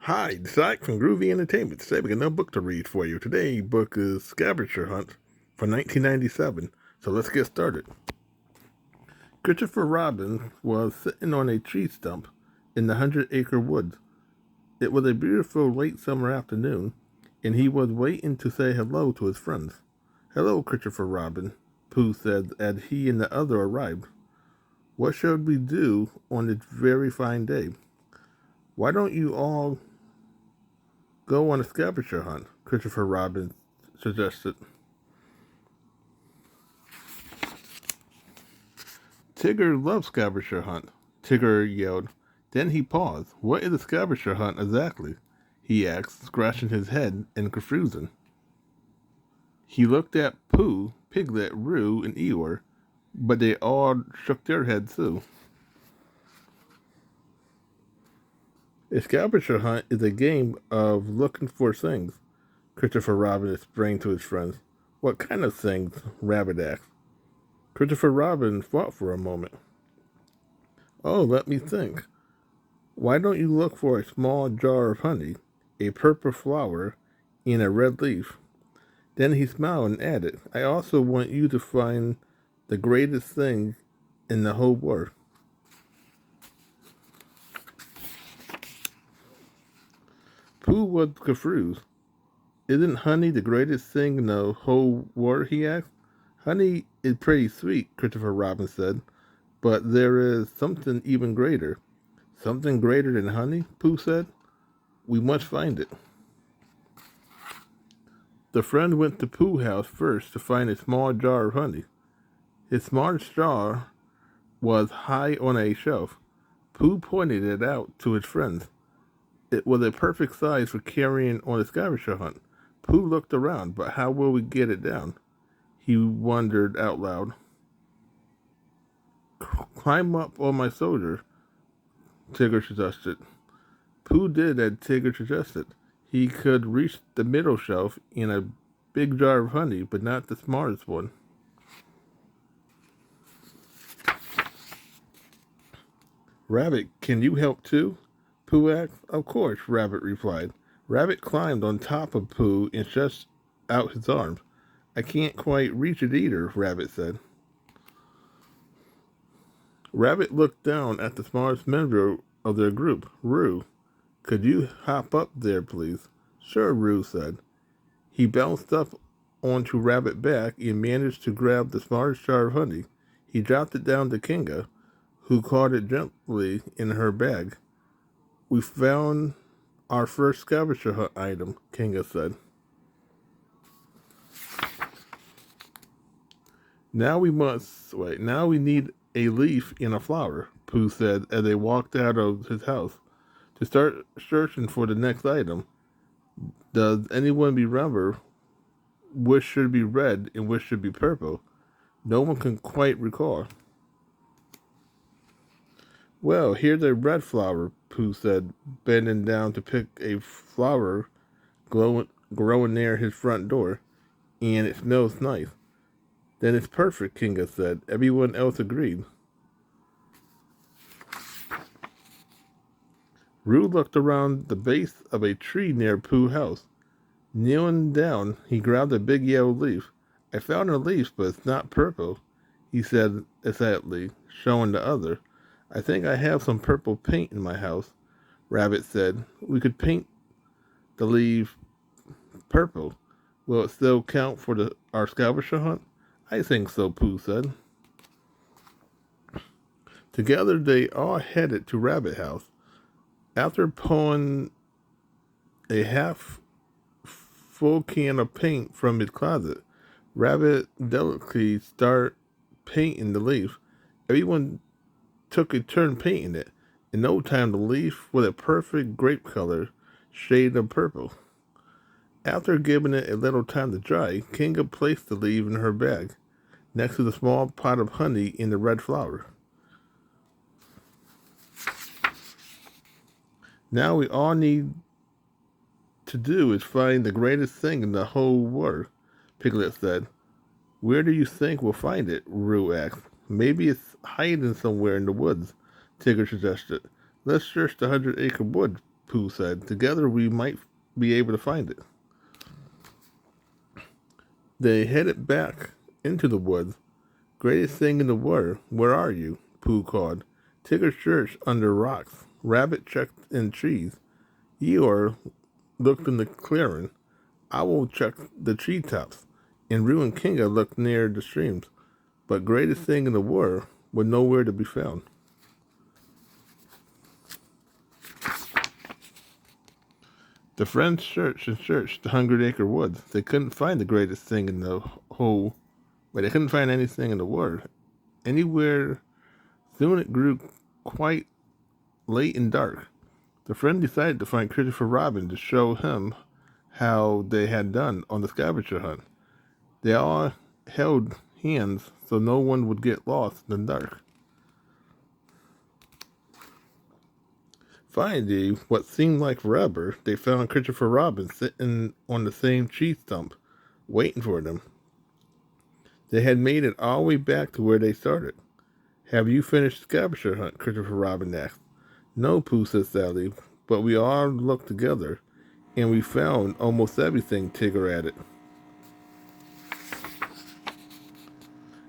Hi, it's Zach from Groovy Entertainment. Today we got another book to read for you. Today's book is Scavenger Hunt from 1997. So let's get started. Christopher Robin was sitting on a tree stump in the 100-acre woods. It was a beautiful late summer afternoon, and he was waiting to say hello to his friends. Hello, Christopher Robin, Pooh said as he and the other arrived. What should we do on this very fine day? Why don't you all go on a scavenger hunt? Christopher Robin suggested. Tigger loves scavenger hunt, Tigger yelled. Then he paused. What is a scavenger hunt exactly? He asked, scratching his head in confusion. He looked at Pooh, Piglet, Roo, and Eeyore, but they all shook their heads too. A scavenger hunt is a game of looking for things, Christopher Robin explained to his friends. What kind of things? Rabbit asked. Christopher Robin thought for a moment. Oh, let me think. Why don't you look for a small jar of honey, a purple flower, and a red leaf? Then he smiled and added, I also want you to find the greatest thing in the whole world. Pooh was confused. Isn't honey the greatest thing in the whole world? He asked. Honey is pretty sweet, Christopher Robin said, but there is something even greater. Something greater than honey? Pooh said. We must find it. The friend went to Pooh's house first to find a small jar of honey. His smallest jar was high on a shelf. Pooh pointed it out to his friends. It was a perfect size for carrying on a scavenger hunt. Pooh looked around, but how will we get it down? He wondered out loud. Climb up on my shoulder, Tigger suggested. Pooh did as Tigger suggested. He could reach the middle shelf in a big jar of honey, but not the smallest one. Rabbit, can you help too? Pooh asked. Of course, Rabbit replied. Rabbit climbed on top of Pooh and stretched out his arms. I can't quite reach it either, Rabbit said. Rabbit looked down at the smallest member of their group, Roo. Could you hop up there, please? Sure, Roo said. He bounced up onto Rabbit's back and managed to grab the smallest jar of honey. He dropped it down to Kinga, who caught it gently in her bag. We found our first scavenger hunt item, Kinga said. Now we need a leaf and a flower, Pooh said as they walked out of his house. To start searching for the next item, does anyone remember which should be red and which should be purple? No one can quite recall. Well, here's a red flower, Pooh said, bending down to pick a flower growing near his front door, and it smells nice. Then it's perfect, Kinga said. Everyone else agreed. Roo looked around the base of a tree near Pooh's house. Kneeling down, he grabbed a big yellow leaf. I found a leaf, but it's not purple, he said excitedly, showing the other. I think I have some purple paint in my house, Rabbit said. We could paint the leaf purple. Will it still count for our scavenger hunt? I think so, Pooh said. Together they all headed to Rabbit House. After pulling a half full can of paint from his closet, Rabbit delicately started painting the leaf. Everyone took a turn painting it. In no time, the leaf was a perfect grape color shade of purple. After giving it a little time to dry, Kinga placed the leaf in her bag, next to the small pot of honey and the red flower. Now we all need to do is find the greatest thing in the whole world, Piglet said. Where do you think we'll find it? Roo asked. Maybe it's hiding somewhere in the woods, Tigger suggested. Let's search the 100-acre wood, Pooh said. Together we might be able to find it. They headed back into the woods. Greatest thing in the world, where are you? Pooh called. Tigger searched under rocks. Rabbit checked in trees. Eeyore looked in the clearing. Owl checked the treetops. And Roo and Kinga looked near the streams. But greatest thing in the world was nowhere to be found. The friends searched and searched the Hundred Acre Woods. They couldn't find the greatest thing in the whole, but they couldn't find anything in the world. Anywhere. Soon it grew quite late and dark. The friend decided to find Christopher Robin to show him how they had done on the scavenger hunt. They all held hands so no one would get lost in the dark. Finally, what seemed like forever, they found Christopher Robin sitting on the same tree stump, waiting for them. They had made it all the way back to where they started. Have you finished the scavenger hunt? Christopher Robin asked. No, Pooh, said Sally, but we all looked together, and we found almost everything, Tigger added.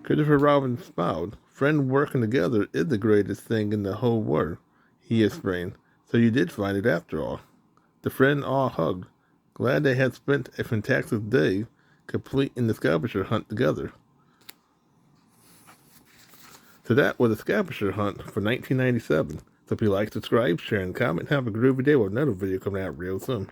Christopher Robin smiled. Friends working together is the greatest thing in the whole world, he explained. So you did find it after all. The friends all hugged, glad they had spent a fantastic day completing the scavenger hunt together. So that was a scavenger hunt for 1997. So if you like, subscribe, share, and comment, have a groovy day with another video coming out real soon.